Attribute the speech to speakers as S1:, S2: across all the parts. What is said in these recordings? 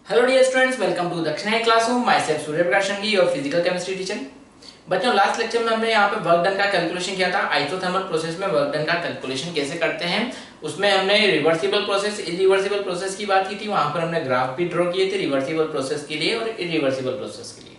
S1: Hello dear students, welcome to Dakshinai classroom. Myself Surya Prakash Sangi, your physical chemistry teacher. बच्चों, last lecture में हमने यहाँ पे वर्क डन का कैलकुलेशन किया था। आइसोथर्मल प्रोसेस में वर्क डन का कैलकुलेशन कैसे करते हैं, उसमें हमने रिवर्सिबल प्रोसेस, इरिवर्सिबल प्रोसेस की बात की थी। वहां पर हमने ग्राफ भी ड्रॉ किए थे रिवर्सिबल प्रोसेस के लिए और इरिवर्सिबल प्रोसेस के लिए।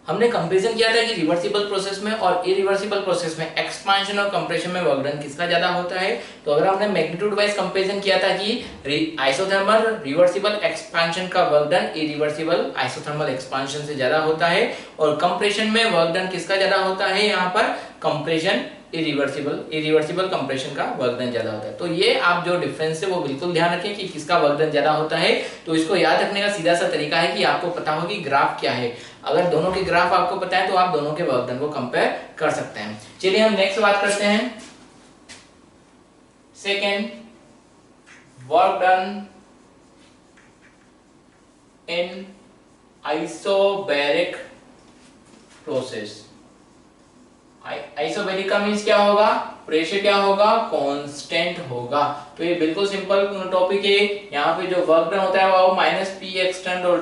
S1: हमने कंपैरिजन किया था कि रिवर्सिबल प्रोसेस में और इरिवर्सिबल प्रोसेस में एक्सपांशन और कंप्रेशन में वर्क डन किसका ज्यादा होता है। तो अगर हमने मैग्नीट्यूड वाइज कंपैरिजन किया था कि आइसोथर्मल रिवर्सिबल एक्सपांशन का work done irreversible isothermal expansion से ज्यादा होता है, और कंप्रेशन में वर्क डन किसका ज्यादा होता है, यहाँ पर कंप्रेशन इरिवर्सिबल कंप्रेशन का वर्क डन ज्यादा होता है। तो ये आप जो डिफरेंस है वो बिल्कुल ध्यान रखें कि किसका वर्क डन ज्यादा होता है। तो इसको याद रखने का सीधा सा तरीका है कि आपको पता हो कि ग्राफ क्या है। अगर दोनों के ग्राफ आपको पता है तो आप दोनों के वर्क डन को कंपेयर कर सकते हैं। चलिए हम नेक्स्ट बात करते हैं। Second, work done in isobaric process. Isobaric का मींस क्या होगा, प्रेशर क्या होगा, कांस्टेंट होगा। तो ये बिल्कुल सिंपल टॉपिक है। यहाँ पे जो वर्क डन होता है वो माइनस पी एक्सटर्नल और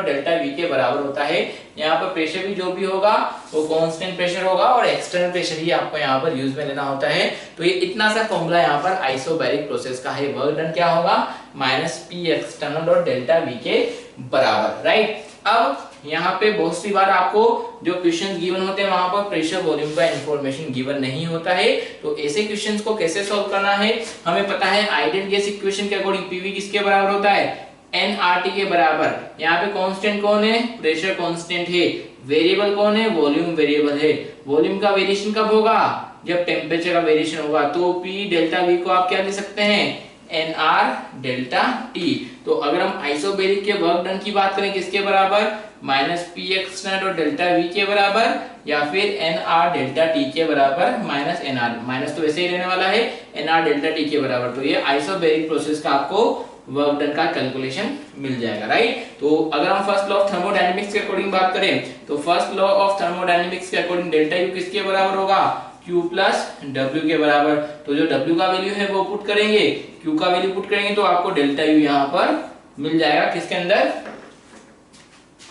S1: डेल्टा वी के बराबर होता है। यहाँ पर प्रेशर भी जो भी होगा वो कांस्टेंट प्रेशर होगा और एक्सटर्नल प्रेशर ही आपको यहाँ पर यूज में लेना होता है। तो ये इतना सा फॉर्मूला यहाँ पर आइसोबैरिक प्रोसेस का है। वर्क डन क्या होगा, माइनस पी एक्सटर्नल और डेल्टा वी के बराबर, राइट। अब यहाँ पे बहुत सी बार आपको जो क्वेश्चंस गिवन होते हैं वहां पर प्रेशर वॉल्यूम का इंफॉर्मेशन गिवन नहीं होता है। तो ऐसे क्वेश्चंस को कैसे सॉल्व करना है, हमें पता है आइडियल गैस इक्वेशन के अकॉर्डिंग पीवी किसके बराबर होता है, एनआरटी के बराबर। यहाँ पे कांस्टेंट कौन है, प्रेशर कांस्टेंट है। वेरिएबल कौन है, वॉल्यूम वेरिएबल है। वॉल्यूम का वेरिएशन कब होगा, जब टेम्परेचर का वेरिएशन होगा। तो पी डेल्टा वी को आप क्या दे सकते हैं, एनआर डेल्टा टी। तो अगर हम आइसोबैरिक के वर्क डन की बात करें किसके बराबर, माइनस पी एक्सटर्नल और डेल्टा वी के बराबर, या फिर एन आर डेल्टा टी के बराबर माइनस एन आर, माइनस तो वैसे ही रहने वाला है, एन आर डेल्टा टी के बराबर। तो ये आइसोबैरिक प्रोसेस का आपको वर्क डन का कैलकुलेशन मिल जाएगा, राइट। तो अगर हम फर्स्ट लॉ ऑफ थर्मोडायनेमिक्स के अकॉर्डिंग बात करें तो फर्स्ट लॉ ऑफ थर्मोडायनेमिक्स के अकॉर्डिंग डेल्टा यू किसके बराबर होगा, Q प्लस W के बराबर। तो जो W का वैल्यू है वो पुट करेंगे, Q का वैल्यू पुट करेंगे तो आपको डेल्टा यू यहाँ पर मिल जाएगा किसके अंदर,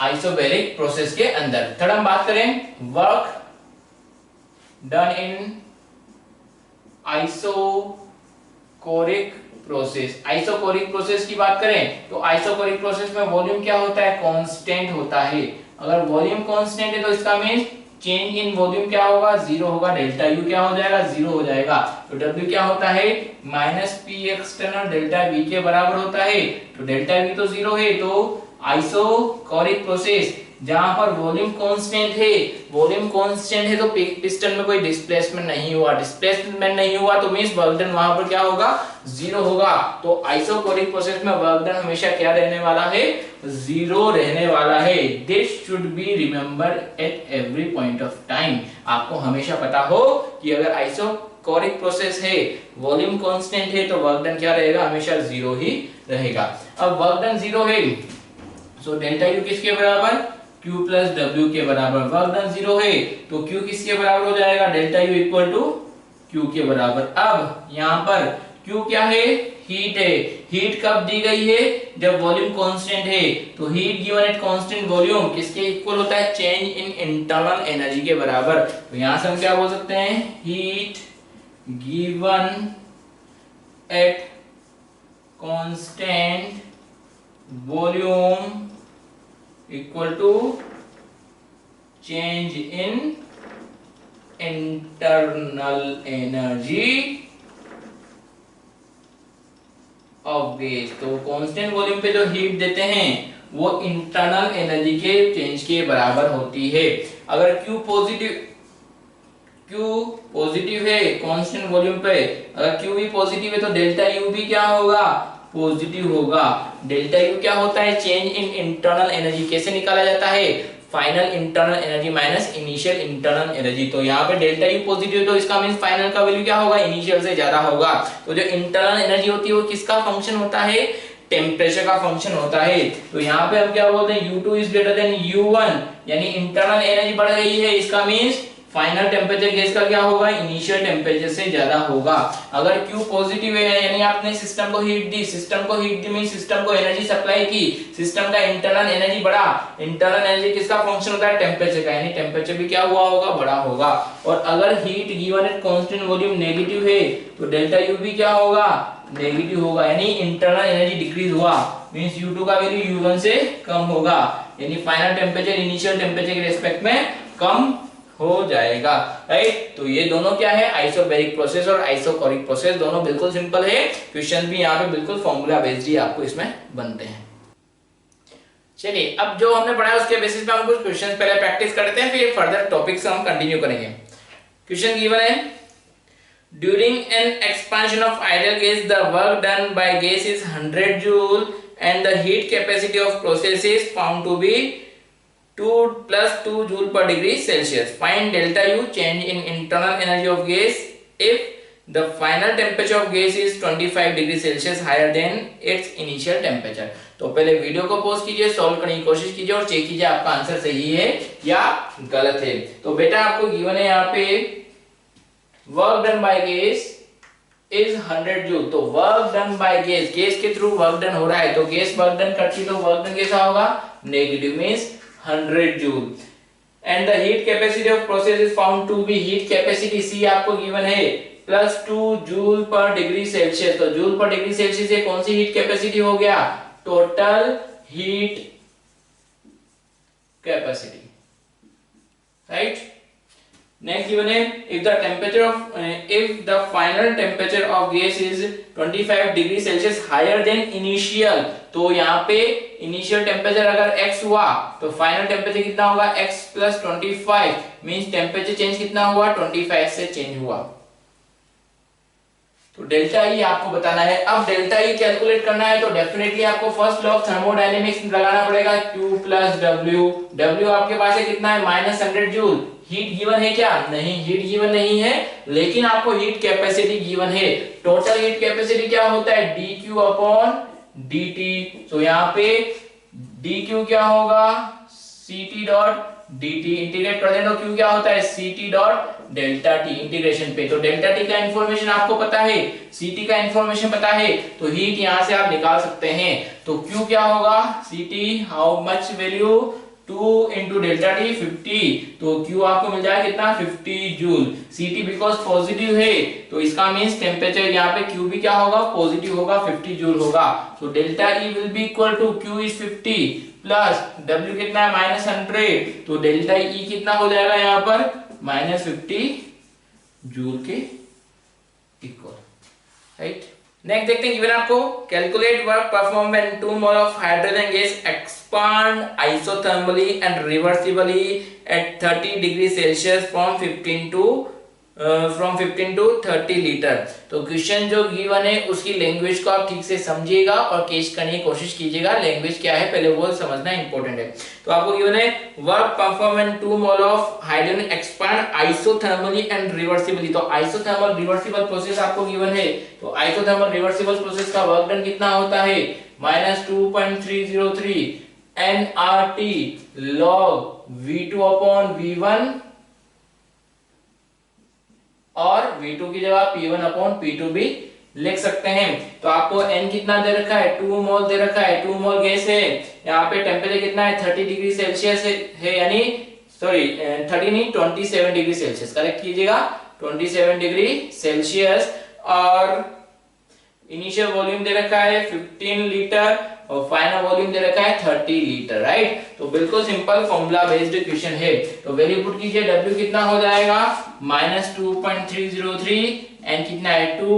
S1: आइसोबैरिक प्रोसेस के अंदर। थर्ड हम बात करें work done in isochoric process. Isochoric process की बात करें तो आइसोकोरिक प्रोसेस में वॉल्यूम क्या होता है, कांस्टेंट होता है। अगर वॉल्यूम कांस्टेंट है तो इसका मींस चेंज इन वॉल्यूम क्या होगा, जीरो होगा। डेल्टा यू क्या हो जाएगा, जीरो हो जाएगा। तो डब्ल्यू क्या होता है, minus P external delta we के बराबर होता है। तो डेल्टा वी तो जीरो है। तो आइसोकोरिक प्रोसेस जहां पर वॉल्यूम कांस्टेंट है, वॉल्यूम कांस्टेंट है तो पिस्टन में कोई डिस्प्लेसमेंट नहीं हुआ, डिस्प्लेसमेंट नहीं हुआ तो मींस वर्क डन वहां पर क्या होगा, जीरो होगा। तो आइसोकोरिक प्रोसेस में वर्क डन हमेशा क्या रहने वाला है, जीरो रहने वाला है। This should be remembered at every point of time. आपको हमेशा पता हो कि अगर आइसोकोरिक प्रोसेस है, वॉल्यूम कांस्टेंट है तो वर्क डन क्या रहेगा, हमेशा जीरो ही रहेगा। अब वर्क डन जीरो है तो डेल्टा यू किसके बराबर, Q प्लस W के बराबर। वर्क डन जीरो है तो Q किसके बराबर हो जाएगा, delta U equal to Q के बराबर। अब यहाँ पर Q क्या है, हीट है। हीट कब दी गई है, जब वॉल्यूम कांस्टेंट है। तो heat given at constant volume किसके इक्वल होता है, चेंज इन इंटरनल एनर्जी के बराबर। तो यहां से हम क्या बोल सकते हैं, heat given at constant volume equal to change in internal energy of gas. तो कांस्टेंट वॉल्यूम पे जो हीट देते हैं वो इंटरनल एनर्जी के चेंज के बराबर होती है। अगर Q पॉजिटिव है कांस्टेंट वॉल्यूम पे, अगर Q भी पॉजिटिव है तो डेल्टा U भी क्या होगा, पॉजिटिव होगा। डेल्टा यू क्या होता है, चेंज इन इंटरनल एनर्जी। कैसे निकाला जाता है, final internal energy minus initial internal energy. तो यहाँ पे डेल्टा यू पॉजिटिव तो इसका मींस फाइनल का वैल्यू क्या होगा, इनिशियल से ज्यादा होगा। तो जो इंटरनल एनर्जी होती है वो किसका फंक्शन होता है, टेम्परेचर का फंक्शन होता है। तो यहाँ पे हम क्या बोलते हैं, U2 is greater than U1, यानी इंटरनल एनर्जी बढ़ गई है, इसका मींस फाइनल टेम्परेचर गैस का क्या होगा, इनिशियल टेम्परेचर से ज्यादा होगा। अगर Q पॉजिटिव है यानी आपने सिस्टम को हीट दी, सिस्टम को हीट दी मींस सिस्टम को एनर्जी सप्लाई की, सिस्टम का इंटरनल एनर्जी बढ़ा। इंटरनल एनर्जी किसका फंक्शन होता है, टेम्परेचर का, यानी टेम्परेचर भी क्या हुआ होगा, बढ़ा होगा। और अगर heat given at constant volume negative है तो डेल्टा यू भी क्या होगा, नेगेटिव होगा, यानी इंटरनल एनर्जी डिक्रीज हुआ मींस U2 का वैल्यू U1 से कम होगा, यानी फाइनल टेम्परेचर इनिशियल टेम्परेचर के रिस्पेक्ट में कम हो जाएगा, राइट। तो ये दोनों क्या है, आइसोबैरिक प्रोसेस और आइसोकोरिक प्रोसेस, दोनों बिल्कुल सिंपल है। क्वेश्चन भी यहाँ पे बिल्कुल फॉर्मूला बेस्ड ही आपको इसमें बनते हैं। चलिए अब जो हमने पढ़ा उसके बेसिस पे हम कुछ क्वेश्चंस पहले प्रैक्टिस करते हैं, फिर फर्दर टॉपिक्स हम कंटिन्यू करेंगे। क्वेश्चन गिवन है, during an expansion of ideal gas the work done by gas is 100 joule and the heat capacity of process is found to be 2 + 2 joule per degree Celsius. Find delta U, change in internal energy of gas, if the final temperature of gas is 25 degree Celsius higher than its initial temperature. तो पहले video को pause कीजिए, solve करने की कोशिश कीजिए और check कीजिए आपका आंसर सही है या गलत है। तो बेटा आपको गिवन है यहाँ पे work done by gas is 100 joule, तो work done by gas, gas के थ्रू वर्क डन हो रहा है, तो गैस वर्क डन करती है तो वर्क डन कैसा होगा, negative means 100 joule. And the heat capacity of process is found to be, heat capacity C आपको गिवन है +2 जूल पर डिग्री सेल्सियस, तो जूल पर डिग्री सेल्सियस से कौन सी हीट कैपेसिटी हो गया, total heat capacity, right. Next given है, if the final temperature of gas is 25 degree Celsius higher than initial, तो यहाँ पे इनिशियल टेम्परेचर अगर x हुआ तो फाइनल टेम्परेचर कितना होगा, x + 25 मींस टेम्परेचर चेंज कितना हुआ, 25 से चेंज हुआ। तो डेल्टा ई आपको बताना है। अब डेल्टा ई कैलकुलेट करना है तो डेफिनेटली आपको फर्स्ट लॉ ऑफ थर्मोडायनेमिक्स लगाना पड़ेगा, Q + W। W आपके पास है कितना है, -100 जूल। हीट गिवन है क्या, नहीं हीट गिवन नहीं है, लेकिन आपको हीट कैपेसिटी गिवन है। टोटल हीट कैपेसिटी क्या होता है, dQ/dt। तो यहाँ पे dQ क्या होगा, CT.dt, इंटीग्रेट कर दें तो Q क्या होता है, CT.ΔT इंटीग्रेशन पे। तो डेल्टा टी का इंफॉर्मेशन आपको पता है, CT का इंफॉर्मेशन पता है, तो हीट यहां से आप निकाल सकते हैं। तो Q क्या होगा, CT how much value 2 × ΔT 50, तो Q आपको मिल जाएगा कितना, 50 जूल। CT बिकॉज पॉजिटिव है तो इसका मींस टेम्परेचर यहाँ पे Q भी क्या होगा, पॉजिटिव होगा, 50 जूल होगा। तो delta E will be equal to Q is 50 plus W कितना है, -100, तो डेल्टा E कितना हो जाएगा यहाँ पर, -50 जूल के इक्वल, राइट। नेक्स्ट देखते हैं गिवन आपको, calculate work perform when 2 mole of hydrogen gas expand isothermally and reversibly at 30 degree Celsius from 15 to 30 litre. तो क्वेश्चन जो गिवन है उसकी लैंग्वेज को आप ठीक से समझिएगा और कैच करने की कोशिश कीजिएगा। लैंग्वेज क्या है पहले वो समझना इंपॉर्टेंट है। तो आपको गिवन है work perform when 2 mole of hydrogen expand isothermally and reversibly. तो आइसोथर्मल रिवर्सिबल प्रोसेस आपको गिवन है, तो आइसोथर्मल रिवर्सिबल प्रोसेस का वर्क डन कितना होता है, -2.303 nRT log V2/V1 और V2 की जगह P1/P2 भी लिख सकते हैं। तो आपको N कितना दे रखा है, 2 मोल दे रखा है, 2 मोल गैस है। यहाँ पे टेम्परेचर कितना है, 30 डिग्री सेल्सियस है, यानी सॉरी 30 नहीं 27 डिग्री सेल्सियस, करेक्ट कीजिएगा, 27 डिग्री सेल्सियस। और इनिशियल वॉल्यूम दे रखा है 15 लीटर और फाइनल वॉल्यूम दे रखा है 30 लीटर, राइट। तो बिल्कुल सिंपल फॉर्मूला बेस्ड क्वेश्चन है। तो वैल्यू पुट कीजिए, W कितना हो जाएगा, -2.303, N कितना है 2,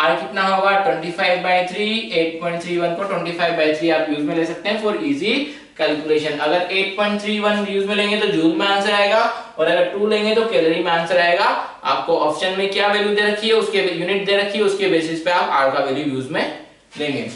S1: R कितना होगा 25/3, 8.31 को 25/3 आप यूज में ले सकते हैं फॉर इजी कैलकुलेशन। अगर 8.31 यूज में लेंगे तो जूल में आंसर आएगा, और अगर 2 लेंगे तो कैलोरी में आंसर आएगा। आपको ऑप्शन में क्या वैल्यू दे रखी है, उसके यूनिट दे रखी है, उसके बेसिस पे आप R का वैल्यू यूज में लेंगे।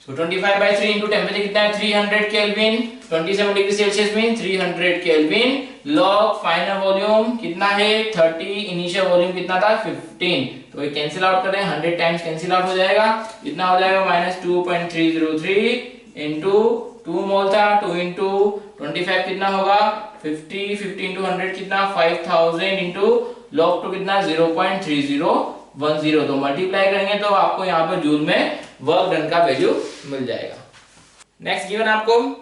S1: So 25/3 into टेम्परेचर कितना है 300 केल्विन, 27 डिग्री सेल्सियस में 300 केल्विन, log फाइनल वॉल्यूम कितना है 30, इनिशियल वॉल्यूम कितना था 15, तो ये कैंसिल आउट कर रहे हैं, 100 टाइम्स कैंसिल आउट हो जाएगा, कितना हो जाएगा -2.303 into 2 मोल था, 2 इंटू 25 कितना होगा 50, 50 इंटू 100 कितना 5000 इंटू log 2 कितना 0.3010, तो मल्टीप्लाई करेंगे तो आपको यहाँ पर जूल में वर्क डन का वैल्यू मिल जाएगा। नेक्स्ट गिवन आपको,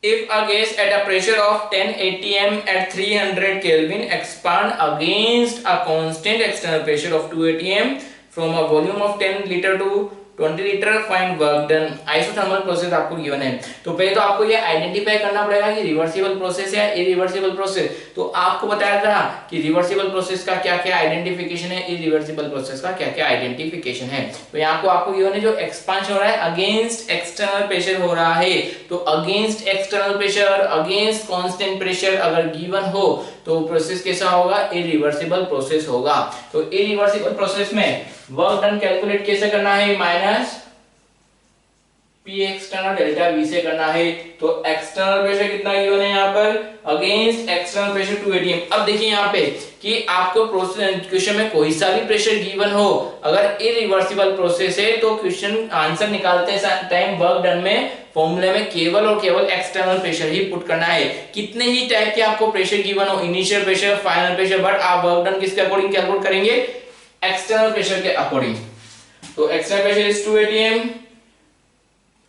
S1: if a gas at a pressure of 10 atm at 300 Kelvin expand against a constant external pressure of 2 atm from a volume of 10 liter to 20 litre, find work done. Isothermal process आपको given है, तो पहले तो आपको ये identify करना पड़ेगा कि रिवर्सिबल प्रोसेस है इरिवर्सिबल प्रोसेस। तो आपको बताया था कि रिवर्सिबल प्रोसेस का क्या क्या आइडेंटिफिकेशन है, इरिवर्सिबल प्रोसेस का क्या क्या आइडेंटिफिकेशन है। तो यहाँ को आपको गिवन है जो एक्सपांशन हो रहा है अगेंस्ट एक्सटर्नल प्रेशर हो रहा है, तो against external pressure against constant pressure अगर गिवन हो तो प्रोसेस कैसा होगा, इरिवर्सिबल प्रोसेस होगा। तो इरिवर्सिबल प्रोसेस में वर्क डन कैलकुलेट कैसे करना है, minus P external delta V से करना है। तो एक्सटर्नल प्रेशर कितना गिवन है यहाँ पर, अगेंस्ट एक्सटर्नल प्रेशर 2 atm। अब देखिए यहाँ पे कि आपको क्वेश्चन में कोई सा भी प्रेशर गिवन हो, अगर इरिवर्सिबल प्रोसेस है तो क्वेश्चन आंसर निकालते टाइम वर्क डन में फॉर्मूले में केवल और केवल एक्सटर्नल प्रेशर ही पुट करना है। कितने ही टाइप के आपको प्रेशर गिवन हो, initial pressure, final pressure, but आप वर्क डन किसके अकॉर्डिंग कैलकुलेट करेंगे, एक्सटर्नल प्रेशर के अकॉर्डिंग। तो external pressure is 2 atm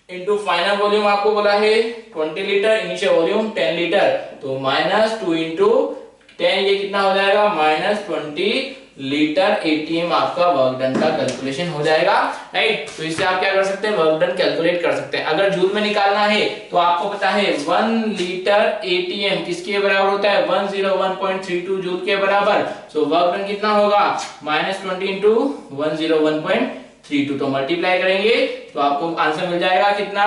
S1: into final volume आपको बोला है 20 लीटर, इनिशियल वॉल्यूम 10 लीटर, तो माइनस 2 इंटू 10 ये कितना हो जाएगा माइनस 20 लीटर एटीएम आपका वर्क डन का कैलकुलेशन हो जाएगा, राइट। तो इससे आप क्या कर सकते हैं, वर्क डन कैलकुलेट कर सकते हैं। अगर जूल में निकालना है तो आपको पता है 1 लीटर एटीएम किसके बराबर होता है, 101.32 जूल के बराबर। सो वर्क डन कितना होगा माइनस 20 इंटू 101.32, तो मल्टीप्लाई करेंगे तो आपको आंसर मिल जाएगा कितना,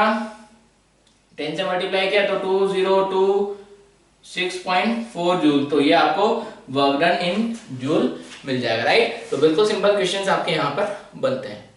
S1: 10 से मल्टीप्लाई किया तो 2026.4 जूल, तो ये आपको work done in jute mill जाएगा, राइट। तो बिल्कुल सिंपल क्वेश्चंस आपके यहाँ पर बनते हैं।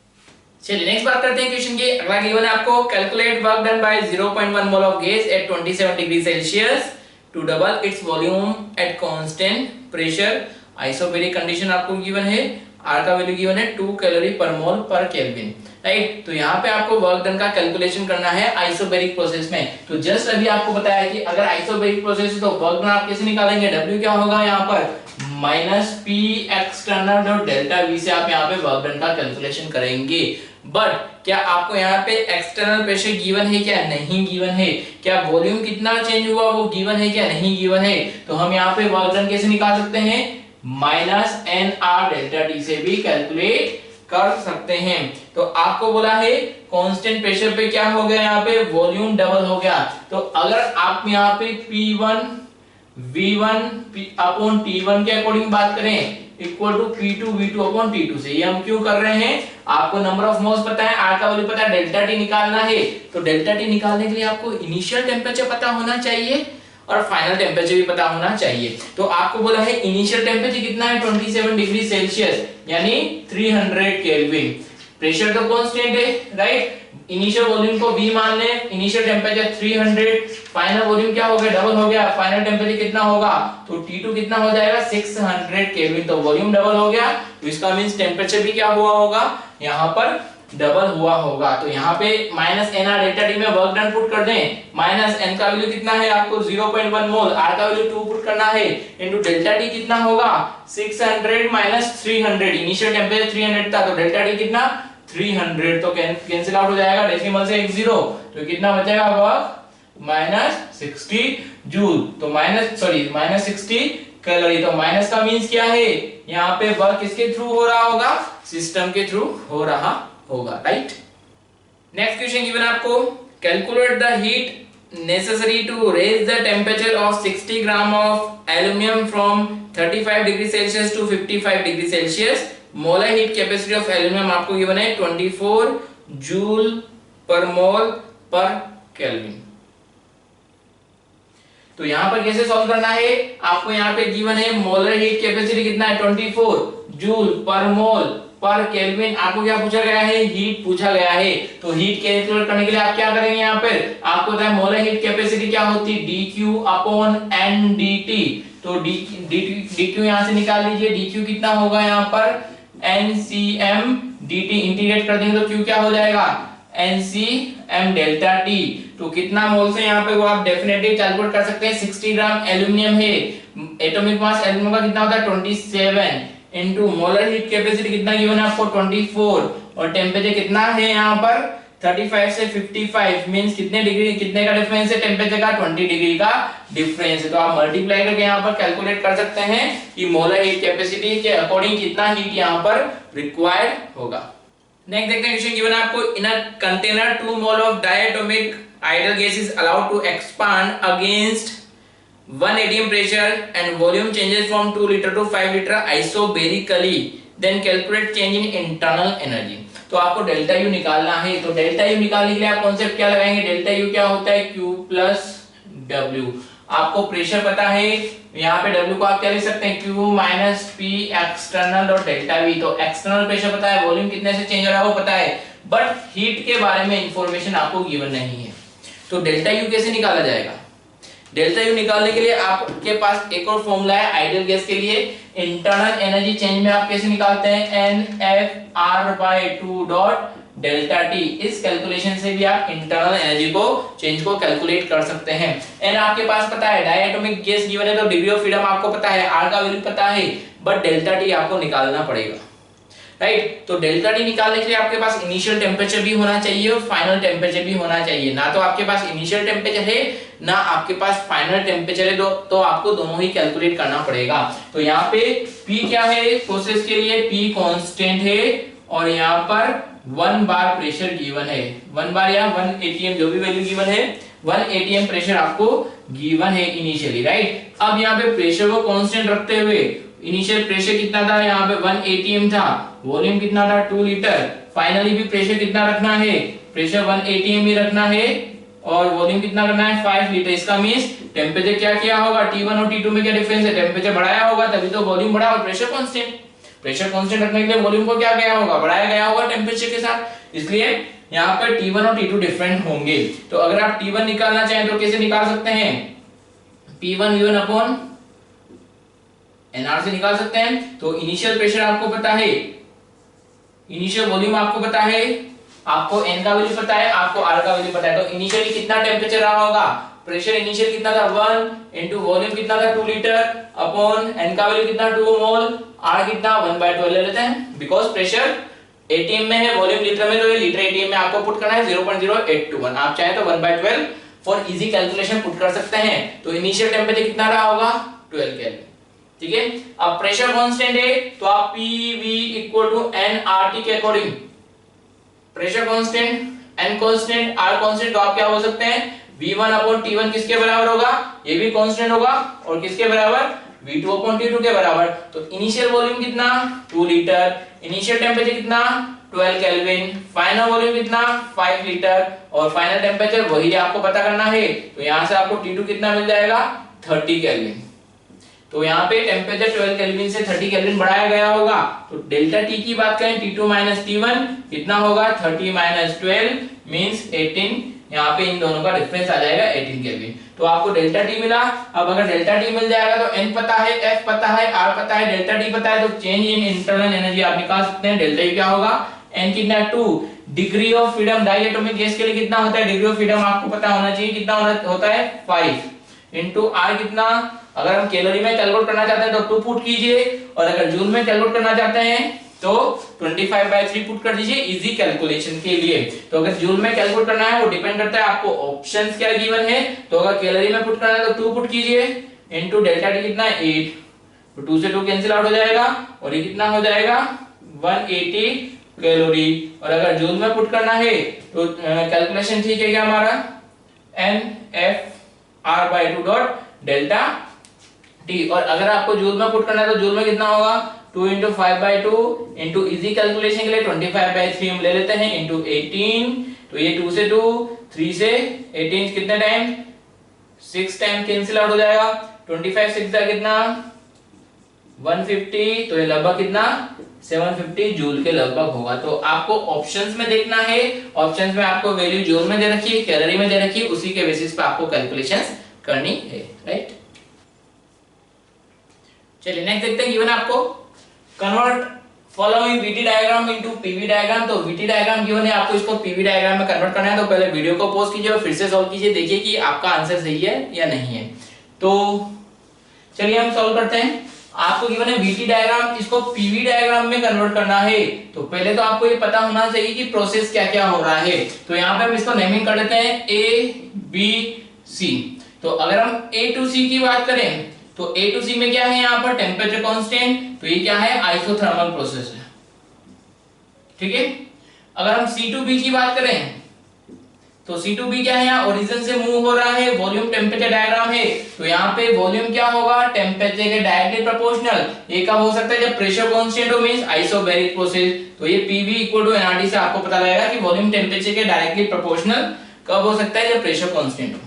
S1: चलिए नेक्स्ट बात करते हैं क्वेश्चन की। अगला गिवन है आपको, calculate work done by 0.1 mole of gas at 27 degree Celsius to double its volume at constant pressure. Isobaric condition आपको गिवन है, आर का वैल्यू गिवन है 2 कैलोरी पर मोल पर केल्विन, राइट। तो यहाँ पे आपको वर्क डन का कैलकुलेशन करना है आइसोबैरिक प्रोसेस में। तो जस्ट अभी आपको बताया कि अगर आइसोबैरिक प्रोसेस है तो वर्क डन आप कैसे निकालेंगे, W क्या होगा यहाँ पर minus P external dot delta V से आप यहाँ पे वर्क डन का कैलकुलेशन करेंगे। बट क्या आपको यहाँ पे एक्सटर्नल प्रेशर गिवन है क्या, नहीं गिवन है। क्या वॉल्यूम कितना चेंज हुआ वो गिवन है क्या, नहीं गिवन है। तो हम यहाँ पे वर्क डन कैसे निकाल सकते हैं, माइनस NR डेल्टा T से भी कैलकुलेट कर सकते हैं। तो आपको बोला है कांस्टेंट प्रेशर पे क्या हो गया, यहाँ पे वॉल्यूम डबल हो गया। तो अगर आप यहाँ पे P1 V1 अपॉन T1 के अकॉर्डिंग बात करें equal to P2 V2 upon T2 से, ये हम क्यों कर रहे हैं, आपको नंबर ऑफ मोल्स पता है, R का वैल्यू पता है, डेल्टा T निकालना है। तो डेल्टा T निकालने के लिए आपको इनिशियल टेम्परेचर पता होना चाहिए और फाइनल टेम्परेचर भी पता होना चाहिए। तो आपको बोला है इनिशियल टेम्परेचर कितना है 27 डिग्री सेल्सियस यानी 300 केल्विन, प्रेशर तो कांस्टेंट है, राइट। इनिशियल वॉल्यूम को V मान ले, इनिशियल टेम्परेचर 300, फाइनल वॉल्यूम क्या हो गया, डबल हो गया, फाइनल टेम्परेचर कितना होगा, तो T2 कितना हो जाएगा 600 केल्विन, तो वॉल्यूम डबल हो गया, तो इसका मींस टेम्परेचर भी क्या हुआ होगा, यहाँ पर डबल हुआ होगा। तो यहाँ पे माइनस NR डेल्टा T में वर्क डन पुट कर दें, माइनस N का वैल्यू कितना है आपको 0.1 मोल, R का वैल्यू 2 पुट करना है, इनटू डेल्टा T कितना होगा 600 माइनस 300, इनिशियल टेम्परेचर 300 था तो डेल्टा T कितना 300, तो कैंसिल आउट हो जाएगा, डेसिमल से एक 0, तो कितना बचेगा वर्क माइनस 60 जूल, तो माइनस 60 कैलोरी। तो माइनस का मींस क्या है, यहाँ पे वर्क किसके थ्रू हो रहा होगा, सिस्टम के थ्रू हो रहा होगा, राइट। नेक्स्ट क्वेश्चन गिवन आपको, calculate the heat necessary to raise the temperature of 60 gram of aluminium from 35 degree Celsius to 55 degree Celsius. Molar heat capacity of aluminium आपको गिवन है 24 जूल पर मोल पर kelvin. तो यहां पर कैसे सॉल्व करना है, आपको यहाँ पे गिवन है मोलर हीट कैपेसिटी कितना है 24 जूल पर मोल पर केल्विन। आपको क्या पूछा गया है, हीट पूछा गया है। तो हीट कैलकुलेट करने के लिए आप क्या करेंगे, यहाँ पर आपको पता है मोलर हीट कैपेसिटी क्या होती है dQ अपॉन NDT। तो dQ यहाँ से निकाल लीजिए, dQ कितना होगा यहाँ पर NCM dt, इंटीग्रेट कर देंगे तो Q क्या हो जाएगा NCM m डेल्टा टी। तो कितना मोल्स है यहाँ पे वो आप डेफिनेटली कैलकुलेट कर सकते हैं। 60 ग्राम एल्यूमिनियम है, एटॉमिक मास एल्यूमिनियम का कितना होता है 27 इनटू मोलर हीट कैपेसिटी कितना गिवन है आपको 24 और टेम्परेचर कितना है यहाँ पर 35 से 55 मींस कितने डिग्री कितने का डिफरेंस है टेम्परेचर का 20 डिग्री का डिफरेंस है। तो आप मल्टीप्लाई करके यहाँ पर कैलकुलेट कर सकते हैं कि मोलर हीट कैपेसिटी के अकॉर्डिंग कितना हीट यहाँ पर रिक्वायर्ड होगा। नेक्स्ट देखते हैं क्वेश्चन गिवन आपको in a container 2 mole of diatomic ideal gas is allowed to expand against 1 atm pressure and volume changes from 2 liter to 5 liter isobarically, then calculate change in internal energy। तो आपको delta U निकालना है। तो delta U निकालने के लिए आप concept क्या लगाएंगे, डेल्टा यू क्या होता है Q प्लस W। आपको प्रेशर पता है, यहाँ पे W को आप क्या लिख सकते हैं Q माइनस P एक्सटर्नल और डेल्टा V। तो एक्सटर्नल प्रेशर पता है, वॉल्यूम कितने से चेंज हो रहा है वो पता है, बट हीट के बारे में इंफॉर्मेशन आपको गिवन नहीं है। तो डेल्टा यू कैसे निकाला जाएगा, डेल्टा यू निकालने के लिए आपके पास एक और फॉर्मूला है आइडियल गैस के लिए। इंटरनल एनर्जी चेंज में आप कैसे निकालते हैं NFR/2 डॉट डेल्टा टी। इस कैलकुलेशन से भी आप इंटरनल एनर्जी को चेंज को कैलकुलेट कर सकते हैं। एन आपके पास पता है, डायटोमिक गैस गिवन है तो डिग्री ऑफ फ्रीडम आपको पता है, आर का वैल्यू पता है, बट डेल्टा टी आपको निकालना पड़ेगा, राइट। तो डेल्टा टी निकालने के लिए आपके पास इनिशियल टेम्परेचर भी होना चाहिए और फाइनल टेम्परेचर भी होना चाहिए। ना तो आपके पास इनिशियल टेम्परेचर है ना आपके पास फाइनल टेम्परेचर है, तो आपको दोनों ही कैलकुलेट करना पड़ेगा। तो यहाँ पे P क्या है प्रोसेस के लिए, P कांस्टेंट है और यहाँ पर 1 बार प्रेशर गिवन है, 1 बार या 1 atm जो भी वैल्यू गिवन है 1 atm प्रेशर आपको गिवन है इनिशियली, राइट। अब यहाँ पे प्रेशर को कांस्टेंट रखते हुए इनिशियल प्रेशर कितना था यहाँ पे 1 atm था, वॉल्यूम कितना था 2 लीटर, फाइनली भी प्रेशर कितना रखना है, प्रेशर 1 atm ही रखना है और वॉल्यूम कितना करना है 5 लीटर। इसका मींस टेम्परेचर क्या किया होगा, T1 और T2 में क्या डिफरेंस है, टेम्परेचर बढ़ाया होगा तभी तो वॉल्यूम बढ़ा और प्रेशर कांस्टेंट। प्रेशर कांस्टेंट रखने के लिए वॉल्यूम को क्या किया होगा, बढ़ाया गया होगा टेम्परेचर के साथ, इसलिए यहाँ पर T1 और T2 डिफरेंट होंगे। तो अगर आप T1 निकालना चाहें तो कैसे निकाल सकते हैं, P1 V1 अपॉन NR से निकाल सकते हैं। तो इनिशियल प्रेशर आपको पता है, इनिशियल वॉल्यूम आपको पता है, आपको N का वैल्यू पता है, आपको R का वैल्यू पता है। तो इनिशियली कितना टेम्परेचर रहा होगा, प्रेशर इनिशियल कितना था 1 इनटू वॉल्यूम कितना था 2 लीटर अपॉन N का वैल्यू कितना 2 मोल, R कितना 1/12 ले लेते हैं बिकॉज़ प्रेशर atm में है, वॉल्यूम लीटर में, तो ये लीटर atm में आपको पुट करना है 0.0821। आप चाहे तो 1/12 फॉर इजी कैलकुलेशन पुट कर सकते हैं। तो इनिशियल टेम्परेचर कितना रहा होगा 12 केल्विन, ठीक है। अब प्रेशर कांस्टेंट है तो आप PV इक्वल टू nRT के according pressure constant, N constant, R constant, तो आप क्या हो सकते हैं V1 अपॉन T1 किसके बराबर होगा, ये भी कांस्टेंट होगा और किसके बराबर V2 अपॉन T2 के बराबर। तो इनिशियल वॉल्यूम कितना 2 लीटर, इनिशियल टेम्परेचर कितना 12 केल्विन, फाइनल वॉल्यूम कितना 5 लीटर और फाइनल टेम्परेचर वही आपको पता करना है। तो यहां से आपको T2 कितना मिल जाएगा 30 केल्विन। तो यहाँ पे टेम्परेचर 12 केल्विन से 30 केल्विन बढ़ाया गया होगा। तो डेल्टा टी की बात करें T2 माइनस T1 कितना होगा 30 माइनस 12 मींस 18, यहाँ पे इन दोनों का डिफरेंस आ जाएगा 18 केल्विन। तो आपको डेल्टा टी मिला। अब अगर डेल्टा टी मिल जाएगा तो N पता है, F पता है, R पता है, डेल्टा टी पता है, तो चेंज इन इंटरनल एनर्जी आप निकाल सकते हैं। डेल्टा क्या होगा, N कितना 2, degree of freedom diatomic gas के लिए कितना होता है, डिग्री ऑफ फ्रीडम आपको पता होना चाहिए कितना होता है 5 इनटू R कितना, अगर हम कैलोरी में कैलकुलेट करना चाहते हैं तो 2 पुट कीजिए और अगर जूल में कैलकुलेट करना चाहते हैं तो 25/3 पुट कर दीजिए इजी कैलकुलेशन के लिए। तो अगर जूल में कैलकुलेट करना है वो डिपेंड करता है आपको ऑप्शंस क्या गिवन है। तो अगर कैलोरी में पुट करना है तो 2 पुट कीजिए इनटू डेल्टा टी कितना 8, तो 2 से 2 कैंसिल आउट हो जाएगा और ये कितना हो जाएगा 180 कैलोरी। और अगर जूल में पुट करना है तो कैलकुलेशन ठीक है क्या हमारा NFR/2 डॉट डेल्टा टी। और अगर आपको जूल में पुट करना है तो जूल में कितना होगा 2 × 5/2 इनटू इजी कैलकुलेशन के लिए 25/3 हम ले लेते हैं इनटू 18। तो ये 2 से 2, 3 से 18 कितने टाइम 6 टाइम कैंसिल आउट हो जाएगा। 25 6 का कितना 150, तो ये लगभग कितना 750 जूल के लगभग होगा। तो आपको ऑप्शंस में देखना है, ऑप्शंस में आपको वैल्यू जूल में दे रखी है, कैलोरी में दे रखी है, उसी के बेसिस पे आपको कैलकुलेशंस करनी है, राइट। चलिए नेक्स्ट देखते हैं गिवन आपको convert following VT diagram into PV diagram. तो वीटी डायग्राम गिवन है, आपको इसको पीवी डायग्राम में कन्वर्ट करना है। तो पहले वीडियो को पॉज कीजिए और फिर से सॉल्व कीजिए, देखिए कि आपका आंसर सही है या नहीं है। तो चलिए हम सॉल्व करते हैं। आपको गिवन है वीटी डायग्राम, इसको पीवी डायग्राम में कन्वर्ट करना है। तो पहले तो आपको ये पता होना चाहिए कि प्रोसेस क्या क्या हो रहा है। तो यहाँ पे हम इसको नेमिंग कर देते हैं ए बी सी। तो अगर हम ए टू सी की बात करें तो ए टू सी में क्या है, यहाँ पर टेम्परेचर कांस्टेंट, तो ये क्या है, आइसोथर्मल प्रोसेस है, ठीक है। अगर हम सी टू बी की बात करें तो सी टू बी क्या है, यहाँ ओरिजिन से मूव हो रहा है, वॉल्यूम टेम्परेचर डायग्राम है। तो यहाँ पे वॉल्यूम क्या होगा, टेम्परेचर के डायरेक्टली प्रोपोर्शनल। ये कब हो सकता है, जब प्रेशर कांस्टेंट हो, मींस आइसोबैरिक प्रोसेस। तो ये पीवी इक्वल टू एनआरटी से आपको पता लगेगा कि वॉल्यूम टेम्परेचर के डायरेक्टली प्रोपोर्शनल कब हो सकता है, जब प्रेशर कांस्टेंट हो।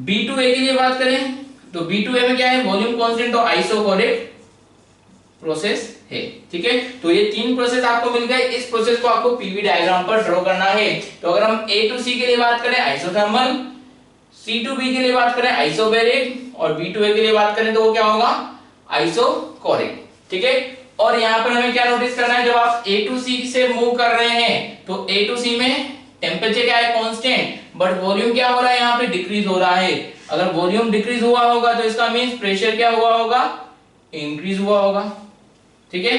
S1: B2A के लिए बात करें तो B2A में क्या है, वॉल्यूम कांस्टेंट, तो आइसोकोरिक प्रोसेस है, ठीक है। तो ये तीन प्रोसेस आपको मिल गए। इस प्रोसेस को आपको पीवी डायग्राम पर ड्रॉ करना है। तो अगर हम A टू C के लिए बात करें आइसोथर्मल, C टू B के लिए बात करें आइसोबैरिक, और B2A के लिए बात करें तो वो क्या होगा, आइसोकोरिक, ठीक है। और यहाँ पर हमें क्या नोटिस करना है, जब आप A टू C से मूव कर रहे हैं तो A टू C में टेम्परेचर क्या है, कांस्टेंट, बट वॉल्यूम क्या हो रहा है, यहाँ पे डिक्रीज हो रहा है। अगर वॉल्यूम डिक्रीज हुआ होगा तो इसका मींस प्रेशर क्या हुआ होगा, इंक्रीज हुआ होगा, ठीक है।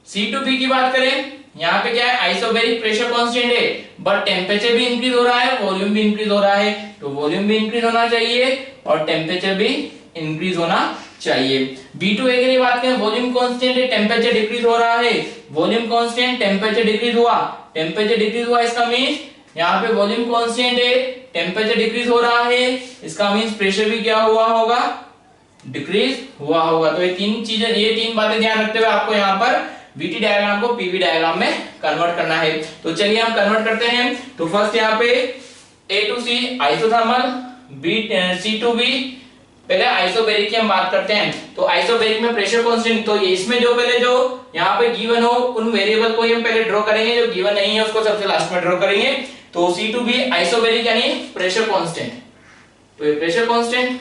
S1: सी टू बी की बात करें, यहाँ पे क्या है, आइसोबैरिक प्रेशर कांस्टेंट है, बट टेम्परेचर भी इंक्रीज हो रहा है, वॉल्यूम भी इंक्रीज हो रहा है। तो वॉल्यूम भी इंक्रीज होना चाहिए और टेम्परेचर भी इंक्रीज होना चाहिए। B2A के लिए बात करें, वॉल्यूम कांस्टेंट है, टेम्परेचर डिक्रीज हो रहा है, वॉल्यूम कांस्टेंट, टेम्परेचर डिक्रीज हुआ, टेम्परेचर डिक्रीज हुआ, इसका मींस यहाँ पे वॉल्यूम कांस्टेंट है, टेम्परेचर डिक्रीज हो रहा है, इसका मींस प्रेशर भी क्या हुआ होगा, डिक्रीज हुआ होगा। तो ये तीन चीजें, ये तीन बातें ध्यान रखते हुए आपको यहाँ पर VT डायग्राम को PV डायग्राम में कन्वर्ट करना है। तो चलिए हम कन्वर्ट करते हैं। तो फर्स्ट यहाँ पे A to C isothermal, C to B, पहले आइसोबैरिक की हम बात करते हैं। तो आइसोबैरिक में प्रेशर कांस्टेंट, तो इसमें जो पहले जो यहाँ पे गिवन हो उन वेरिएबल को ही हम पहले ड्रॉ करेंगे, जो गिवन नहीं है उसको सबसे लास्ट में ड्रॉ करेंगे। तो C टू B आइसोबैरिक यानी प्रेशर कांस्टेंट, तो ये प्रेशर कांस्टेंट।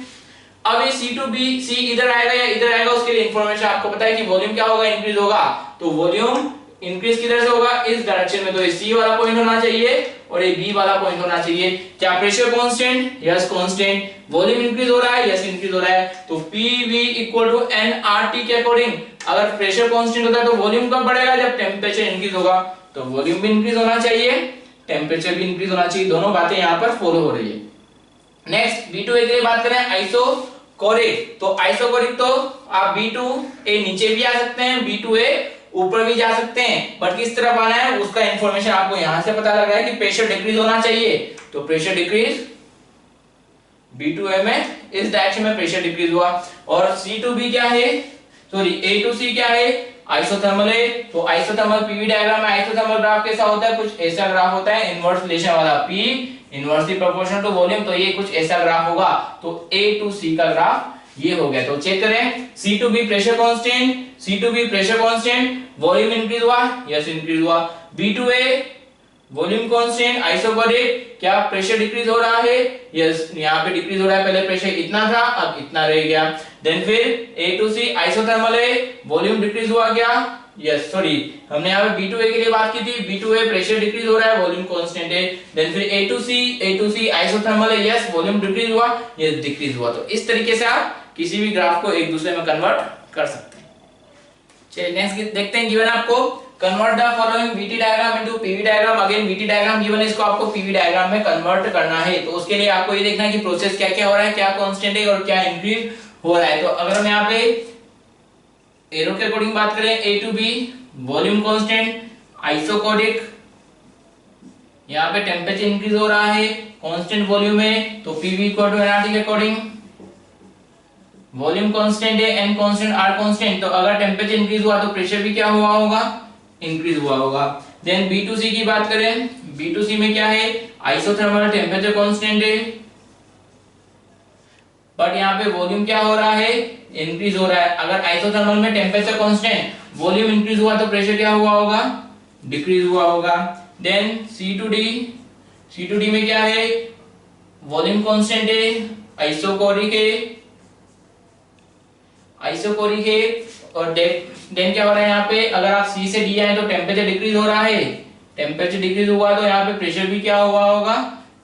S1: अब ये C टू B, C इधर आएगा या इधर आएगा, उसके लिए इंफॉर्मेशन आपको पता है कि वॉल्यूम क्या होगा, इंक्रीज होगा। तो वॉल्यूम इंक्रीज किधर से होगा, इस डायरेक्शन में। तो ये C वाला पॉइंट होना चाहिए और ये B वाला पॉइंट होना चाहिए। क्या pressure constant, yes constant. Volume increase हो रहा है, यस इंक्रीज हो रहा है। तो PV इक्वल टू nRT के अकॉर्डिंग, अगर प्रेशर कांस्टेंट होता है तो वॉल्यूम कब बढ़ेगा, जब टेम्परेचर इंक्रीज होगा। तो वॉल्यूम भी इंक्रीज होना चाहिए, टेम्परेचर भी इंक्रीज होना चाहिए, दोनों बातें यहाँ पर फॉलो हो रही है। नेक्स्ट B2A के लिए बात करें, आइसोकोरिक। तो आइसोकोरिक तो आप B2A नीचे भी आ सकते हैं, B2A ऊपर भी जा सकते हैं, बट किस तरफ आना है उसका इंफॉर्मेशन आपको यहां से पता लग रहा है कि प्रेशर डिक्रीज होना चाहिए। तो प्रेशर डिक्रीज B2A में इस डायरेक्शन में प्रेशर डिक्रीज हुआ। और C टू B क्या है, सॉरी A टू C क्या है, आइसोथर्मल है। तो आइसोथर्मल PV डायग्राम में आइसोथर्मल ग्राफ कैसा होता है, कुछ ऐसा ग्राफ होता है, इनवर्स रिलेशन वाला, P inversely proportional to volume. तो ये कुछ ऐसा ग्राफ होगा। तो A टू C का ग्राफ ये हो गया। तो चेक करें, C to B pressure constant, C to B pressure constant, volume increase हुआ, यस इंक्रीज हुआ। B2A वॉल्यूम कांस्टेंट, आइसोकोरिक, क्या प्रेशर डिक्रीज हो रहा है, यस यहाँ पे डिक्रीज हो रहा है, पहले प्रेशर इतना था अब इतना रह गया। देन फिर A टू C आइसोथर्मल है, वॉल्यूम डिक्रीज हुआ क्या, यस सॉरी हमने यहाँ पे B2A के लिए बात की थी, B2A प्रेशर डिक्रीज हो रहा है, वॉल्यूम कांस्टेंट है। देन फिर A टू C आइसोथर्मल है, यस वॉल्यूम डिक्रीज हुआ, यस डिक्रीज हुआ। तो इस तरीके से आप किसी भी ग्राफ को एक दूसरे में कन्वर्ट कर सकते हैं। चलिए नेक्स्ट देखते हैं, गिवन आपको convert the following VT diagram into PV diagram. Again VT diagram given है, इसको आपको PV डायग्राम में कन्वर्ट करना है। तो उसके लिए आपको ये देखना है कि प्रोसेस क्या क्या हो रहा है, क्या कांस्टेंट है और क्या इंक्रीज हो रहा है। तो अगर हम यहाँ पे एरो के अकॉर्डिंग बात करें, A to B volume constant, isochoric, यहाँ पे टेम्परेचर इंक्रीज हो रहा है, कांस्टेंट वॉल्यूम है, तो PV इक्वल टू nRT के अकॉर्डिंग वॉल्यूम कांस्टेंट है, n कांस्टेंट, r कांस्टेंट। तो अगर टेम्परेचर इंक्रीज हुआ तो प्रेशर भी क्या हुआ होगा, इंक्रीज हुआ होगा। देन B टू C की बात करें, B टू C में क्या है, आइसोथर्मल, टेम्परेचर कांस्टेंट है, बट यहाँ पे वॉल्यूम क्या हो रहा है, इंक्रीज हो रहा है। अगर आइसोथर्मल में टेम्परेचर कांस्टेंट, वॉल्यूम इंक्रीज हुआ तो प्रेशर क्या हुआ होगा, डिक्रीज हुआ होगा। देन C टू D में क्या है, वॉल्यूम कांस्टेंट है, आइसोकोरिक है, और देन क्या हो रहा है यहाँ पे, अगर आप सी से डी आए तो टेम्परेचर डिक्रीज हो रहा है, टेम्परेचर डिक्रीज हुआ तो यहाँ पे प्रेशर भी क्या हुआ होगा,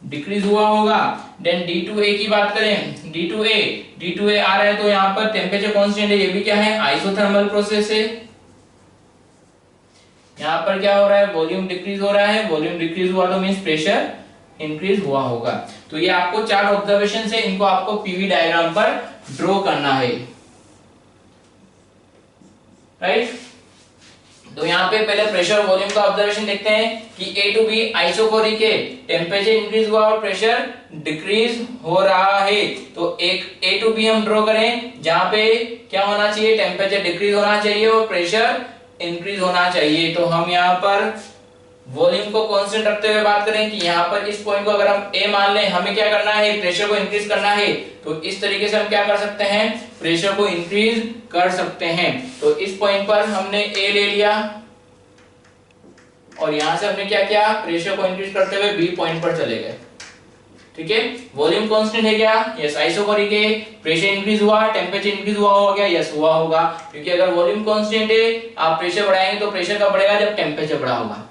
S1: डिक्रीज हुआ होगा। देन D2A की बात करें, D2A आ रहा है तो यहाँ पर टेम्परेचर कांस्टेंट है, ये भी क्या है, आइसोथर्मल प्रोसेस है। यहाँ पर क्या हो रहा है, वॉल्यूम डिक्रीज हो रहा है, वॉल्यूम डिक्रीज हुआ तो मींस प्रेशर इंक्रीज हुआ होगा। तो ये आपको 4 ऑब्जर्वेशन है, इनको आपको पीवी डायग्राम पर ड्रॉ करना है, राइट। तो यहाँ पे पहले प्रेशर वॉल्यूम का ऑब्जर्वेशन देखते हैं कि A to B आइसोकोरिक है, टेम्परेचर इंक्रीज हुआ और प्रेशर डिक्रीज हो रहा है। तो एक A to B हम ड्रॉ करें जहां पे क्या होना चाहिए, टेम्परेचर डिक्रीज होना चाहिए और प्रेशर इंक्रीज होना चाहिए। तो हम यहाँ पर वॉल्यूम को कांस्टेंट रखते हुए बात करें कि यहाँ पर इस पॉइंट को अगर हम A मान लें, हमें क्या करना है, प्रेशर को इंक्रीज करना है। तो इस तरीके से हम क्या कर सकते हैं, प्रेशर को इंक्रीज कर सकते हैं। तो इस पॉइंट पर हमने A ले लिया और यहां से हमने क्या किया, प्रेशर को इंक्रीज करते हुए B पॉइंट पर चले गए, ठीक है। वॉल्यूम कांस्टेंट है क्या, यस आइसोकोरिक है, प्रेशर इंक्रीज हुआ, टेम्परेचर इंक्रीज हुआ होगा, यस हुआ होगा, क्योंकि अगर वॉल्यूम कांस्टेंट है, आप प्रेशर बढ़ाएंगे तो प्रेशर कब बढ़ेगा, जब टेम्परेचर बढ़ा होगा।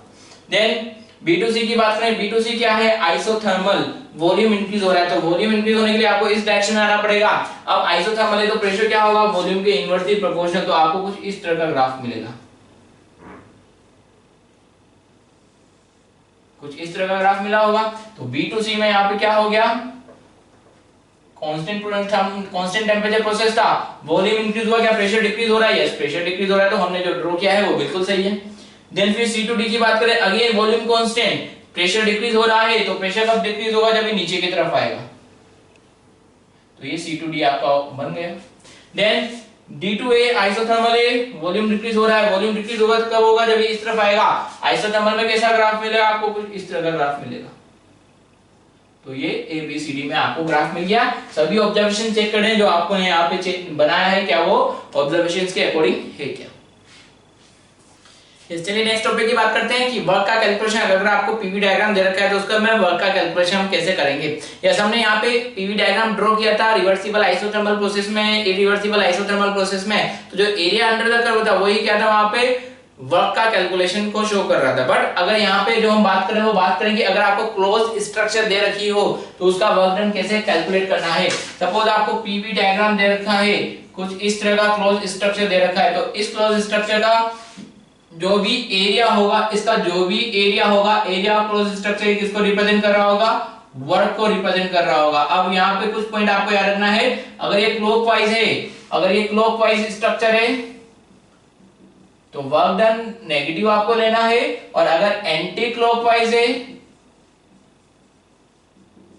S1: देन B2C की बात करें, B2C क्या है, आइसोथर्मल, वॉल्यूम इंक्रीज हो रहा है, तो वॉल्यूम इंक्रीज होने के लिए आपको इस डायरेक्शन में आना पड़ेगा। अब आइसोथर्मल है तो प्रेशर क्या होगा, वॉल्यूम के इनवर्सली प्रोपोर्शनल, तो आपको कुछ इस तरह का ग्राफ मिलेगा, कुछ इस तरह का ग्राफ मिला होगा। तो B2C में यहाँ पे क्या हो गया, कांस्टेंट टेम्परेचर प्रोसेस था, वॉल्यूम इंक्रीज हुआ, क्या प्रेशर डिक्रीज हो रहा है, यस प्रेशर डिक्रीज हो रहा है, तो हमने जो ड्रॉ किया है वो बिल्कुल सही है। देन फिर C2D की बात करें, again volume constant, pressure decrease हो रहा है, तो प्रेशर कब डिक्रीज होगा, जब ये नीचे की तरफ आएगा। तो ये C2D आपका बन गया। देन D2A आइसोथर्मल है, वॉल्यूम डिक्रीज हो रहा है, वॉल्यूम डिक्रीज होगा तो कब होगा, जब ये इस तरफ आएगा। आइसोथर्मल में कैसा ग्राफ मिलेगा आपको, कुछ इस तरह का ग्राफ मिलेगा। तो ये ABCD में आपको ग्राफ मिल गया। सभी ऑब्जर्वेशन चेक करें जो आपको यहाँ पे बनाया है, क्या वो ऑब्जर्वेशंस के अकॉर्डिंग है क्या। चलिए नेक्स्ट टॉपिक की बात करते हैं कि वर्क का कैलकुलेशन। अगर आपको पीवी डायग्राम दे रखा है तो उसका मैं वर्क का कैलकुलेशन हम कैसे करेंगे। जैसे हमने यहाँ पे पीवी डायग्राम ड्रॉ किया था रिवर्सिबल आइसोथर्मल प्रोसेस में, इरिवर्सिबल आइसोथर्मल प्रोसेस में, तो जो एरिया अंडर द कर्व था वही क्या था, वहां पे वर्क का कैलकुलेशन को शो कर रहा था। बट अगर यहाँ पे जो हम बात करें वो बात करेंगे अगर आपको क्लोज स्ट्रक्चर दे रखी हो तो उसका वर्क डन कैसे कैलकुलेट करना है। सपोज आपको पीवी डायग्राम दे रखा है, कुछ इस तरह का क्लोज स्ट्रक्चर दे रखा है, तो इस क्लोज स्ट्रक्चर का जो भी एरिया होगा, इसका जो भी एरिया होगा, एरिया ऑफ क्लोज स्ट्रक्चर किसको रिप्रेजेंट कर रहा होगा, वर्क को रिप्रेजेंट कर रहा होगा। अब यहाँ पे कुछ पॉइंट आपको याद रखना है, अगर ये क्लॉकवाइज है, अगर ये क्लॉकवाइज स्ट्रक्चर है तो वर्क डन नेगेटिव आपको लेना है, और अगर एंटी क्लॉकवाइज है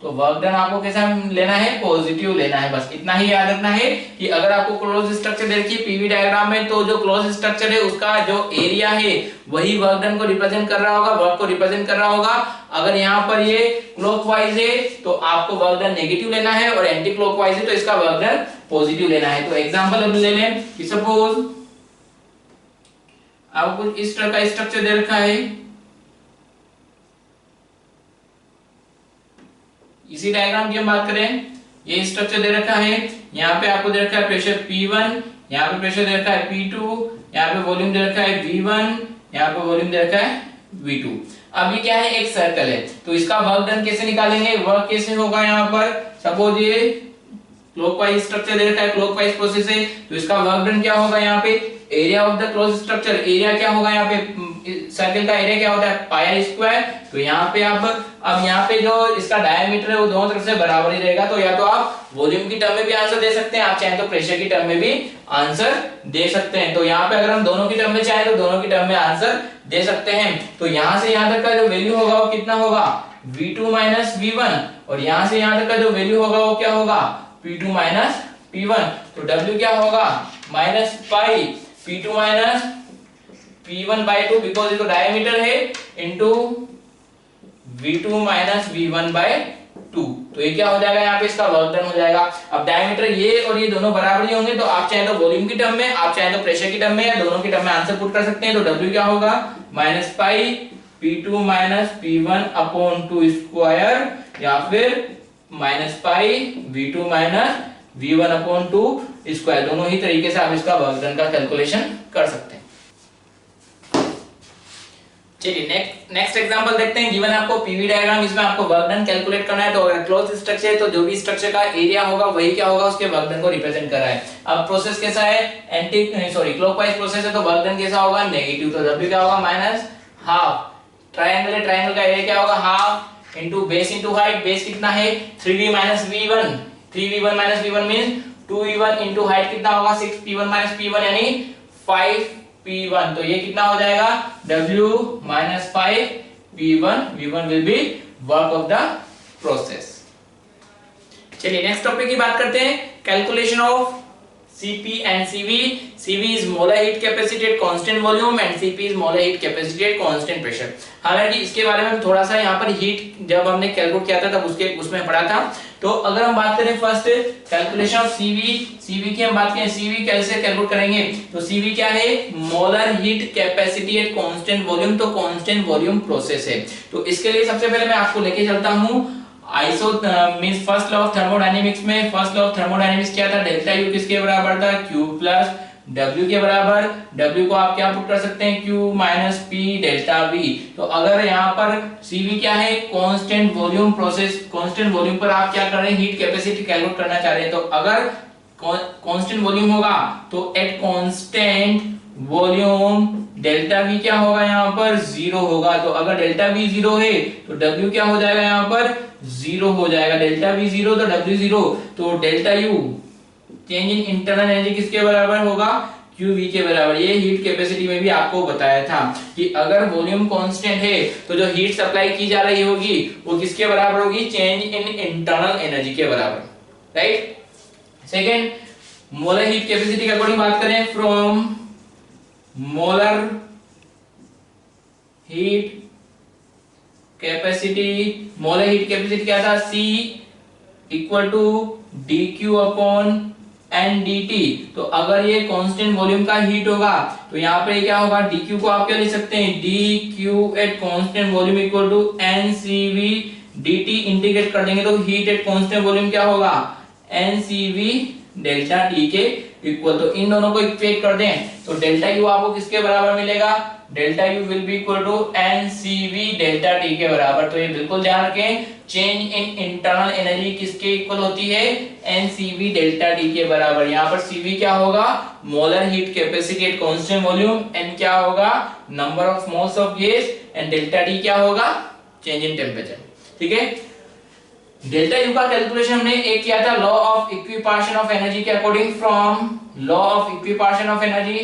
S1: तो वर्क डन आपको कैसा लेना है, पॉजिटिव लेना है। बस इतना ही याद रखना है कि अगर आपको क्लोज स्ट्रक्चर देखिए पीवी डायग्राम में, तो जो क्लोज स्ट्रक्चर है उसका जो एरिया है वही वर्क डन को रिप्रेजेंट कर रहा होगा, वर्क को रिप्रेजेंट कर रहा होगा। अगर यहाँ पर ये क्लॉकवाइज है तो आपको वर्क डन नेगेटिव लेना है, और एंटी क्लॉकवाइज है तो इसका वर्क डन पॉजिटिव लेना है। तो एग्जांपल अब ले लें कि सपोज आपको इस तरह का स्ट्रक्चर दे रखा है, इसी डायग्राम की हम बात करें, ये स्ट्रक्चर दे रखा है, यहाँ पे आपको दे रखा है प्रेशर P1, यहाँ पे प्रेशर दे रखा है P2, यहाँ पे वॉल्यूम दे रखा है V1, यहाँ पे वॉल्यूम दे रखा है V2। अब ये क्या है, एक सर्कल है, तो इसका वर्क डन कैसे निकालेंगे, वर्क कैसे होगा। यहाँ पर सपोज ये क्लॉकवाइज स्ट्रक्चर दे रखा है, क्लॉकवाइज प्रोसेस है, तो इसका वर्क डन क्या होगा, यहाँ पे area of the close structure, area क्या होगा, यहाँ पे सर्कल का एरिया क्या होता है, पाई स्क्वायर। तो यहाँ पे आप अब यहाँ पे जो इसका डायमीटर है वो दोनों तरफ से बराबर ही रहेगा। तो या तो आप वॉल्यूम की टर्म में भी आंसर दे सकते हैं, आप चाहें तो प्रेशर की टर्म में भी आंसर दे सकते हैं। तो यहाँ पे अगर हम दोनों की टर्म में चाहें तो दोनों की टर्म में आंसर दे सकते हैं। तो यहाँ से यहाँ तक का जो वैल्यू होगा वो कितना होगा, V2 माइनस V1, और यहाँ से यहाँ तक का जो वैल्यू होगा वो क्या होगा, P2 माइनस P1। तो W क्या होगा, minus pi P2 minus P1 by 2, because ये तो डायमीटर है, into V2 minus V1 by 2। तो ये क्या हो जाएगा, यहाँ पे इसका वर्क डन हो जाएगा। अब डायमीटर ये और ये दोनों बराबर ही होंगे, तो आप चाहे तो वॉल्यूम की टर्म में, आप चाहे तो प्रेशर की टर्म में, या दोनों की टर्म में आंसर पुट कर सकते हैं। तो W क्या होगा, minus pi P2 minus P1 upon 2 square, या फिर minus pi V2 minus V1 upon 2 square, दोनों ही तरीके से आप इसका वर्क डन का कैलकुलेशन कर सकते हैं। चलिए नेक्स्ट एग्जांपल देखते हैं। गिवन आपको पीवी डायग्राम, इसमें आपको वर्क डन कैलकुलेट करना है। तो अगर क्लोज स्ट्रक्चर है तो जो भी स्ट्रक्चर का एरिया होगा वही क्या होगा, उसके वर्क डन को रिप्रेजेंट कर रहा है। अब प्रोसेस कैसा है, क्लॉकवाइज प्रोसेस है, तो वर्क डन कैसा होगा, नेगेटिव। तो W क्या होगा, माइनस हाफ। ट्रायंगल है, ट्रायंगल का एरिया क्या होगा, half into base into height. Base कितना है 3v minus v1, 3v1 minus v1 means 2v1 into height कितना होगा 6p1 माइनस p1 यानी 5p1। तो ये कितना हो जाएगा W minus 5p1, v1 will be work of the process. चलिए नेक्स्ट टॉपिक की बात करते हैं, calculation of Cp and Cv. Cv is molar heat capacity at constant volume and Cp is molar heat capacity at constant pressure. हालांकि इसके बारे में थोड़ा सा यहाँ पर हीट जब हमने कैलकुलेट किया था तब उसमें पढ़ा था। तो अगर हम बात करें फर्स्ट कैलकुलेशन ऑफ Cv की हम बात करें, Cv कैसे कैलकुलेट करेंगे, तो Cv क्या है, molar heat capacity at constant volume. तो कांस्टेंट वॉल्यूम प्रोसेस है, तो इसके लिए सबसे पहले मैं आपको लेके चलता हूँ iso means first law of thermodynamics में। फर्स्ट लॉ ऑफ थर्मोडायनेमिक्स क्या था, डेल्टा यू किसके बराबर था, Q प्लस W के बराबर। W को आप क्या पुट कर सकते हैं, Q minus P delta V। तो अगर यहाँ पर Cv क्या है, constant volume process, constant volume पर आप क्या कर रहे हैं, हीट कैपेसिटी कैलकुलेट करना चाह रहे हैं। तो अगर कांस्टेंट वॉल्यूम होगा तो eight constant volume delta V क्या होगा, यहाँ पर 0 होगा। तो अगर डेल्टा V 0 है तो W क्या हो जाएगा, यहाँ पर 0 हो जाएगा। डेल्टा V 0 तो W 0, तो delta U change in internal energy किसके बराबर होगा, QV के बराबर। ये हीट कैपेसिटी में भी आपको बताया था कि अगर वॉल्यूम कांस्टेंट है तो जो हीट सप्लाई की जा रही होगी वो किसके बराबर होगी, चेंज इन इंटरनल एनर्जी के बराबर, right. Second, molar heat capacity के अकॉर्डिंग बात करें, from molar heat capacity, molar heat capacity क्या था, C equal to dq upon ndt। तो अगर ये कांस्टेंट वॉल्यूम का हीट होगा तो यहाँ पे क्या होगा, dq को आप क्या लिख सकते हैं, dq at constant volume equal to ncv dt। Integrate कर देंगे तो हीट एट कांस्टेंट वॉल्यूम क्या होगा, ncv डेल्टा टी के इक्वल। तो इन दोनों को इक्वेट कर दें तो डेल्टा यू आपको किसके बराबर मिलेगा, delta U will be equal to NCV delta T के बराबर। तो ये बिल्कुल ध्यान रखें, चेंज इन इंटरनल एनर्जी किसके इक्वल होती है, एनसीवी डेल्टा टी के बराबर। यहाँ पर सीवी क्या होगा, molar heat capacity at constant volume, N क्या होगा, number of moles of gas, and delta T क्या होगा, चेंज इन टेम्परेचर। ठीक है, डेल्टा यू का कैलकुलेशन हमने एक किया था law of equipartition of energy के according. From law of equipartition of energy,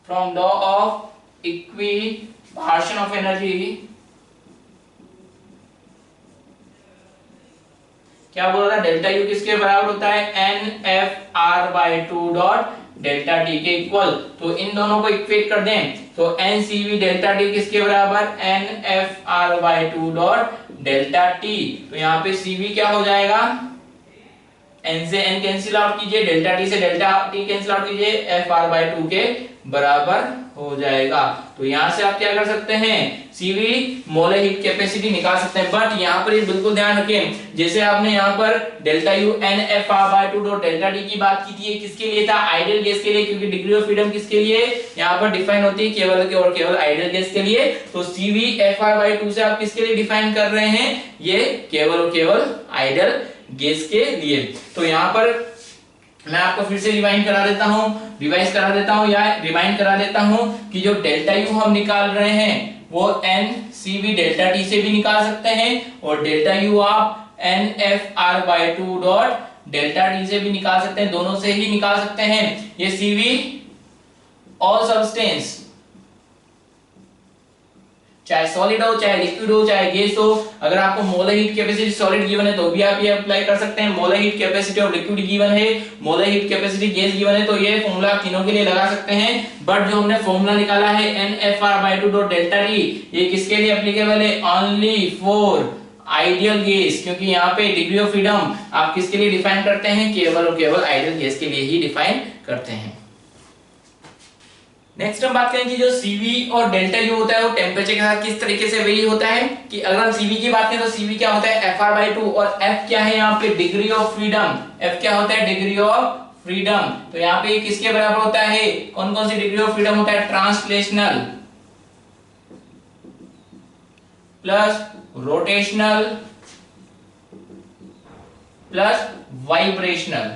S1: from law of equipartition of energy क्या बोल रहा है, डेल्टा यू किसके बराबर होता है, N F R by two dot delta T के इक्वल। तो इन दोनों को इक्वेट कर दें तो N C V delta T किसके बराबर, N F R by two dot delta T. तो यहाँ पे सी वी क्या हो जाएगा, एन से एन कैंसिल आउट कीजिए, डेल्टा टी से डेल्टा टी कैंसिल आउट कीजिए, एफ आर बाई टू के बराबर हो जाएगा। तो यहां से आप क्या कर सकते हैं, सीवी मोलर हीट कैपेसिटी निकाल सकते हैं। बट यहाँ पर ये बिल्कुल ध्यान रखें, जैसे आपने यहाँ पर delta U N F R by two dot delta T की बात की थी, ये किसके लिए था, आइडियल गैस के लिए, क्योंकि डिग्री ऑफ फ्रीडम किसके लिए यहाँ पर डिफाइन होती है, केवल और केवल आइडियल गैस के लिए। तो CV F R by to से आप किसके लिए डिफाइन कर रहे हैं, ये केवल और केवल आइडियल गैस के लिए। तो यहाँ पर मैं आपको फिर से रिवाइंड करा देता हूं, रिवाइज करा देता हूं या रिवाइंड करा देता हूं कि जो डेल्टा यू हम निकाल रहे हैं वो N C V delta T से भी निकाल सकते हैं, और डेल्टा यू आप N F R by two dot delta T से भी निकाल सकते हैं, दोनों से ही निकाल सकते हैं। ये सी वी ऑल सब्सटेंस, चाहे सॉलिड हो, चाहे लिक्विड हो, चाहे गैस हो, अगर आपको molar heat capacity solid given है तो भी आप ये अप्लाई कर सकते हैं। Molar heat capacity of liquid given है, molar heat capacity gas given है, तो ये फॉर्मूला आप तीनों के लिए लगा सकते हैं। बट जो हमने फॉर्मूला निकाला है NFR/2 डेल्टा टी, ये किसके लिए एप्लीकेबल है, ओनली फॉर आइडियल गैस, क्योंकि यहाँ पे डिग्री ऑफ फ्रीडम आप किसके लिए डिफाइन करते हैं, केवल और केवल आइडियल गैस के लिए ही डिफाइन करते हैं। नेक्स्ट हम बात करें कि जो CV और डेल्टा यू होता है वो टेम्परेचर के साथ किस तरीके से वेरी होता है। कि अगर हम CV की बात करें तो CV क्या होता है FR/2 और F क्या है यहाँ पे डिग्री ऑफ फ्रीडम। F क्या होता है डिग्री ऑफ फ्रीडम। तो यहाँ पे किसके बराबर होता है, कौन कौन सी डिग्री ऑफ फ्रीडम होता है, translational plus rotational plus vibrational.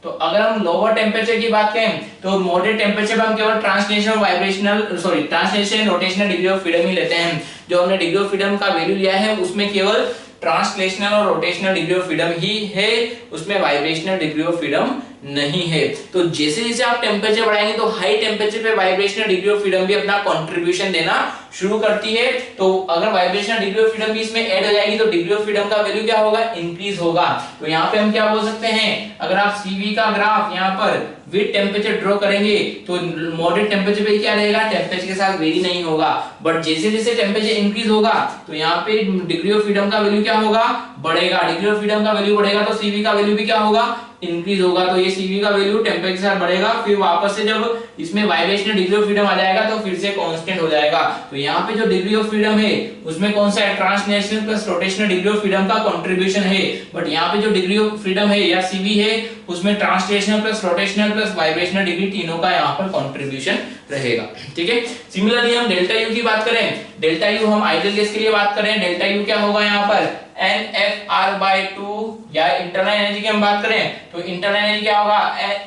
S1: तो अगर हम लोअर टेम्परेचर की बात करें तो मॉडरेट टेम्परेचर पर हम केवल translational translation rotational degree of freedom ही लेते हैं। जो हमने डिग्री ऑफ फ्रीडम का वैल्यू लिया है उसमें केवल ट्रांसलेशनल और रोटेशनल डिग्री ऑफ फ्रीडम ही है, उसमें वाइब्रेशनल डिग्री ऑफ फ्रीडम नहीं है। तो जैसे जैसे आप टेम्परेचर बढ़ाएंगे तो हाई टेम्परेचर पे वाइब्रेशनल डिग्री ऑफ फ्रीडम भी अपना कंट्रीब्यूशन देना शुरू करती है। तो अगर वाइब्रेशनल डिग्री ऑफ फ्रीडम भी इसमें ऐड हो जाएगी तो डिग्री ऑफ फ्रीडम का वैल्यू क्या होगा, इंक्रीज होगा। तो यहाँ पे हम क्या बोल सकते हैं, अगर आप CV का ग्राफ यहाँ पर विद टेम्परेचर ड्रॉ करेंगे तो मॉडरेट टेम्परेचर पे क्या रहेगा, टेम्परेचर के साथ वेरी नहीं होगा। बट जैसे जैसे टेम्परेचर इंक्रीज होगा तो यहाँ पे डिग्री ऑफ फ्रीडम का वैल्यू क्या होगा, बढ़ेगा। डिग्री ऑफ फ्रीडम का वैल्यू बढ़ेगा तो CV का वैल्यू भी क्या होगा, इंक्रीज होगा। तो ये CV का वैल्यू टेम्परेचर के साथ बढ़ेगा, फिर वापस से जब इसमें वाइब्रेशनल डिग्री ऑफ फ्रीडम आ जाएगा तो फिर से कांस्टेंट हो जाएगा। तो यहाँ पे जो डिग्री ऑफ फ्रीडम है उसमें कौन सा है, translational plus rotational degree of freedom का कंट्रीब्यूशन है। बट यहाँ पे जो डिग्री ऑफ फ्रीडम है या CV है उसमें translational plus rotational plus vibrational degree तीनों का यहाँ पर कंट्रीब्यूशन रहेगा। ठीक है। सिमिलरली हम डेल्टा यू की बात करें, डेल्टा यू हम आइडियल गैस के लिए बात करें, डेल्टा यू क्या होगा यहाँ पर NFR/2 या इंटरनल एनर्जी की हम बात करें तो इंटरनल एनर्जी क्या होगा,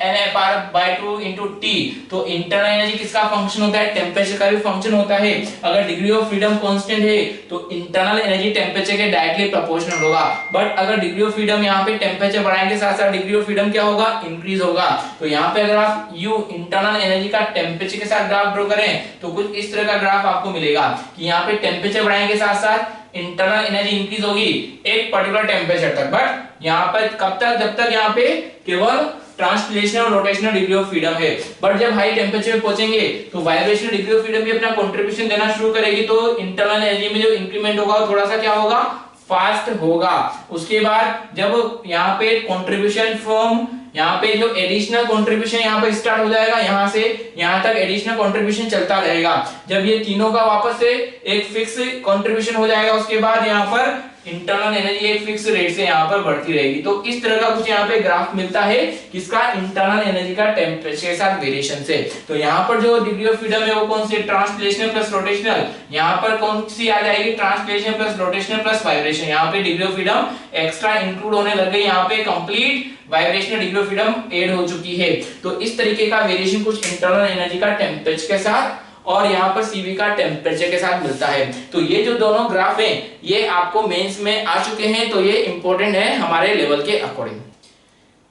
S1: NFR/2 into T। तो इंटरनल एनर्जी किसका फंक्शन होता है, टेम्परेचर का भी फंक्शन होता है। अगर डिग्री ऑफ फ्रीडम कांस्टेंट है तो इंटरनल एनर्जी टेम्परेचर के डायरेक्टली प्रोपोर्शनल होगा। बट अगर डिग्री ऑफ फ्रीडम यहाँ पे टेम्परेचर बढ़ाने के साथ साथ डिग्री ऑफ फ्रीडम क्या होगा, इंक्रीज होगा। तो यहाँ पे अगर आप U इंटरनल एनर्जी का टेम्परेचर के साथ ग्राफ ड्रॉ करें तो कुछ इस तरह का ग्राफ आपको मिलेगा कि यहाँ पे टेम्परेचर बढ़ाने के साथ साथ इंटरनल एनर्जी इंक्रीज होगी एक पर्टिकुलर टेम्परेचर तक। बट यहाँ पर कब तक, जब तक यहाँ पे केवल ट्रांसलेशनल और रोटेशनल डिग्री ऑफ फ्रीडम है। बट जब हाई टेम्परेचर पे पहुंचेंगे तो वाइब्रेशनल डिग्री ऑफ फ्रीडम भी अपना कंट्रीब्यूशन देना शुरू करेगी। तो इंटरनल एनर्जी में जो इंक्रीमेंट होगा वो थोड़ा सा क्या होगा, फास्ट होगा। उसके बाद जब यहाँ पे कंट्रीब्यूशन फ्रॉम यहाँ पे जो एडिशनल कंट्रीब्यूशन यहाँ पे स्टार्ट हो जाएगा, यहाँ से यहाँ तक एडिशनल कंट्रीब्यूशन चलता रहेगा। जब ये तीनों का वापस से एक फिक्स कंट्रीब्यूशन हो जाएगा उसके बाद यहाँ पर इंटरनल एनर्जी एक फिक्स रेट से यहाँ पर बढ़ती रहेगी। तो इस तरह का कुछ यहाँ पे ग्राफ मिलता है किसका, इंटरनल एनर्जी का टेम्परेचर के साथ वेरिएशन से। तो यहाँ पर जो डिग्री ऑफ फ्रीडम है वो कौन सी, ट्रांसलेशनल प्लस रोटेशनल। यहाँ पर कौन सी आ जाएगी, translational plus rotational plus vibration. यहाँ पे degree of freedom extra include होने लग गई, यहाँ पे complete vibrational degree of freedom add हो चुकी है। तो इस तरीके का वेरिएशन कुछ इंटरनल एनर्जी का टेम्परेचर के साथ और यहाँ पर CV का टेम्परेचर के साथ मिलता है। तो ये जो दोनों ग्राफ हैं ये आपको मेंस में आ चुके हैं, तो ये इंपॉर्टेंट है हमारे लेवल के अकॉर्डिंग।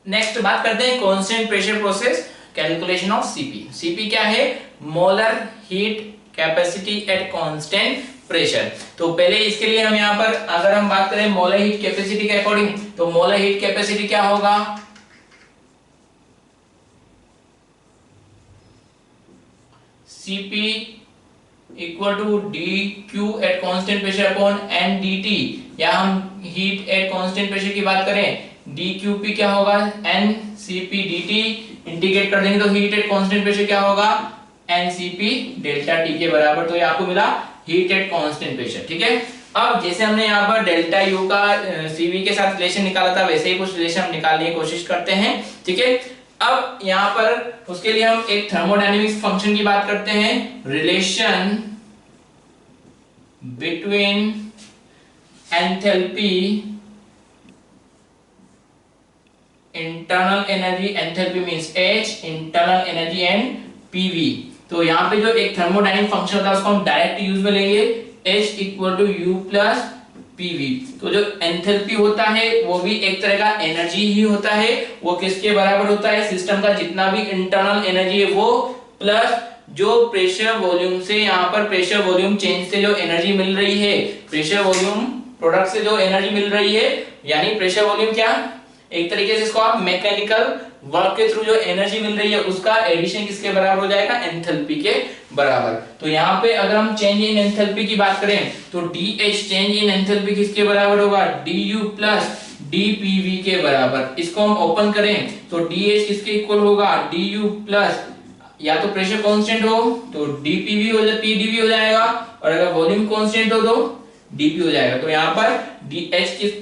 S1: नेक्स्ट बात करते हैं constant pressure process calculation of CP क्या है, molar heat capacity at constant pressure. तो पहले इसके लिए हम यहाँ पर अगर हम बात करें मोलर हीट कैपेसिटी के अकॉर्डिंग तो मोलर हीट कैपेसिटी क्या होगा, CP equal to dQ at constant pressure upon NDT। या हम हीट एट कांस्टेंट प्रेशर की बात करें dQP क्या होगा, NCP dt। इंटीग्रेट कर देंगे तो हीट एट कांस्टेंट प्रेशर क्या होगा, NCP डेल्टा T के बराबर। तो ये आपको मिला हीट एट कांस्टेंट प्रेशर। ठीक है। अब जैसे हमने यहाँ पर डेल्टा U का CV के साथ रिलेशन निकाला था वैसे ही कुछ रिलेशन हम निकालने की कोशिश करते हैं। ठीक है। अब यहाँ पर उसके लिए हम एक थर्मोडायनेमिक्स फंक्शन की बात करते हैं, relation between enthalpy, internal energy, enthalpy means H, internal energy and PV। तो यहाँ पे जो एक थर्मोडायनेमिक फंक्शन होता है उसको हम डायरेक्ट यूज में लेंगे, H equal to U plus PV। तो जो एंथैल्पी होता है वो भी एक तरह का एनर्जी ही होता है, वो किसके बराबर होता है, सिस्टम का जितना भी इंटरनल एनर्जी है वो प्लस जो प्रेशर वॉल्यूम से यहाँ पर प्रेशर वॉल्यूम चेंज से जो एनर्जी मिल रही है, प्रेशर वॉल्यूम प्रोडक्ट से जो एनर्जी मिल रही है, यानी प्रेशर वॉल्यूम क्या, एक तरीके से इसको आप मैकेनिकल वर्क के थ्रू जो एनर्जी मिल रही है उसका एडिशन किसके बराबर हो जाएगा, एंथैल्पी के बराबर। तो यहाँ पे अगर हम चेंज इन एंथैल्पी की बात करें तो DH चेंज इन एंथैल्पी किसके बराबर होगा, DU प्लस DPV के बराबर। इसको हम ओपन करें तो DH किसके इक्वल होगा, DU प्लस या तो प्रेशर कांस्टेंट हो तो डीपीवी हो जाए, पीडीवी हो जाएगा, और अगर वॉल्यूम कांस्टेंट हो तो डीपी हो जाएगा। तो यहाँ पर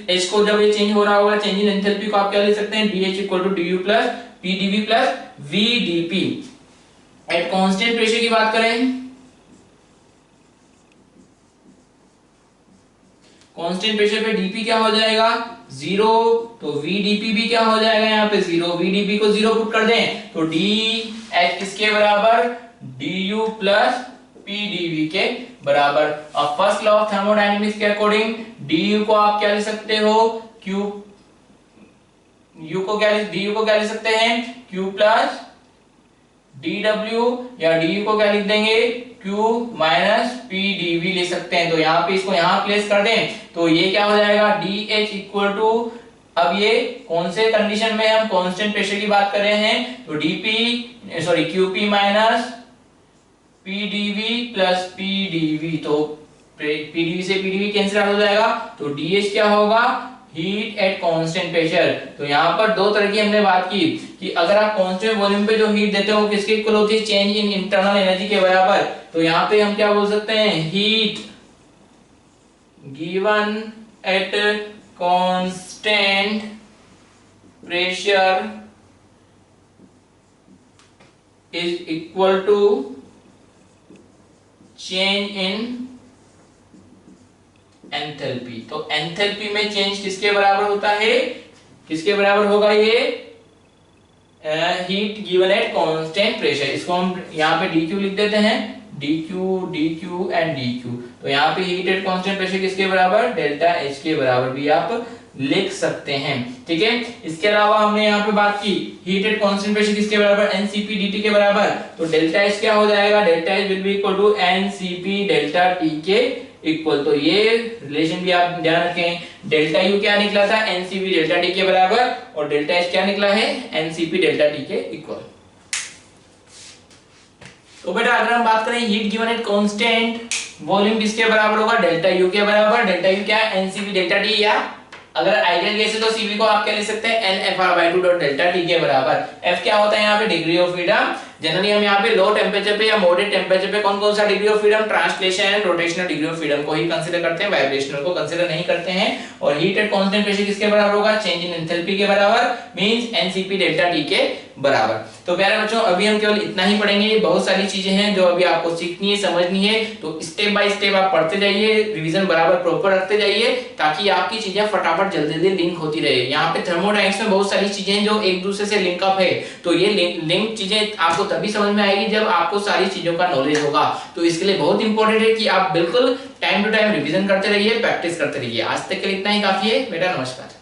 S1: एच को जब ये चेंज हो रहा होगा, चेंज इन एंथैल्पी को आप क्या लिख सकते हैं, DH equal to DU plus PDV plus VDP. At constant pressure की बात करें, कांस्टेंट प्रेशर पे डीपी क्या हो जाएगा, 0, तो वीडीपी भी क्या हो जाएगा यहाँ पे 0, वीडीपी को 0 पुट कर दें तो डी एच किसके बराबर, डीयू प्लस पीडीवी के बराबर। अब फर्स्ट लॉ ऑफ थर्मोडायनेमिक्स के अकॉर्डिंग डीयू को आप क्या लिख सकते हो, क्यू, डीयू को क्या लिख सकते हैं, क्यू प्लस डीडब्ल्यू, या डीयू को क्या लिख देंगे, क्यू माइनस पीडीवी ले सकते हैं। तो यहाँ पे इसको यहाँ प्लेस कर दें तो ये क्या हो जाएगा, डी एच इक्वल टू, अब ये कौन से कंडीशन में हम कांस्टेंट प्रेशर की बात कर रहे हैं, तो DP sorry QP minus PDV plus PDV, तो पीडीवी से पीडीवी कैंसिल आउट हो जाएगा, तो डीएच क्या होगा, हीट एट कांस्टेंट प्रेशर। तो यहाँ पर दो तरह की हमने बात की कि अगर आप कांस्टेंट वॉल्यूम पे जो हीट देते हो किसके इक्वल होती है, चेंज इन इंटरनल एनर्जी के बराबर। तो यहाँ पे हम क्या बोल सकते हैं, heat given at constant pressure is equal to change in enthalpy. तो एंथैल्पी में चेंज किसके बराबर होता है, किसके बराबर होगा, ये heat given at constant pressure. इसको हम यहाँ पे dq लिख देते हैं, dq एंड dq। तो यहाँ पे हीट एट कांस्टेंट प्रेशर किसके बराबर, डेल्टा एच के बराबर भी आप लिख सकते हैं, ठीक है। इसके अलावा हमने यहाँ पे बात की हीट एट कांस्टेंट प्रेशर किसके बराबर, एनसीपी dt के बराबर। तो डेल्टा एच क्या हो जाएगा, delta H will be equal to NCP delta T के इक्वल। तो ये रिलेशन भी आप ध्यान रखें, डेल्टा यू क्या निकला था, एनसीपी डेल्टा टी के बराबर, और डेल्टा एच क्या निकला है, एनसीपी डेल्टा टी के इक्वल। तो बेटा अगर हम बात करें heat given at constant volume किसके बराबर होगा, डेल्टा यू के बराबर। डेल्टा यू क्या है, एनसीपी डेल्टा टी, या अगर आइडियल गैस है तो सीवी को आप क्या लिख सकते हैं, NFR/2 डॉट डेल्टा टी के बराबर। F क्या होता है यहाँ पे, डिग्री ऑफ फ्रीडम। जनरली हम यहाँ पे लो टेम्परेचर पे या मॉडरेट टेम्परेचर पे कौन कौन सा degree of freedom, translation and rotational degree of freedom को ही कंसीडर करते हैं, वाइब्रेशनल को कंसीडर नहीं करते हैं। और हीट एट कांस्टेंट प्रेशर किसके बराबर होगा, चेंज इन एंथैल्पी के बराबर, मींस एनसीपी डेल्टा टी के बराबर। तो प्यारे बच्चों अभी हम केवल इतना ही पढ़ेंगे, बहुत सारी चीजें हैं जो अभी आपको सीखनी है, समझनी है। तो स्टेप बाय स्टेप आप पढ़ते जाइए, रिवीजन बराबर प्रॉपर रखते जाइए, ताकि आपकी चीजें फटाफट जल्दी जल्दी लिंक होती रहे। यहाँ पे थर्मोडायनेमिक्स में बहुत सारी चीजें हैं जो एक दूसरे से लिंक अप है, तो ये लिंक चीजें आपको तभी समझ में आएगी जब आपको सारी चीजों का नॉलेज होगा। तो इसके लिए बहुत इंपॉर्टेंट है कि आप बिल्कुल टाइम टू टाइम रिवीजन करते रहिए, प्रैक्टिस करते रहिए। आज तक के लिए इतना ही काफी है बेटा, नमस्कार।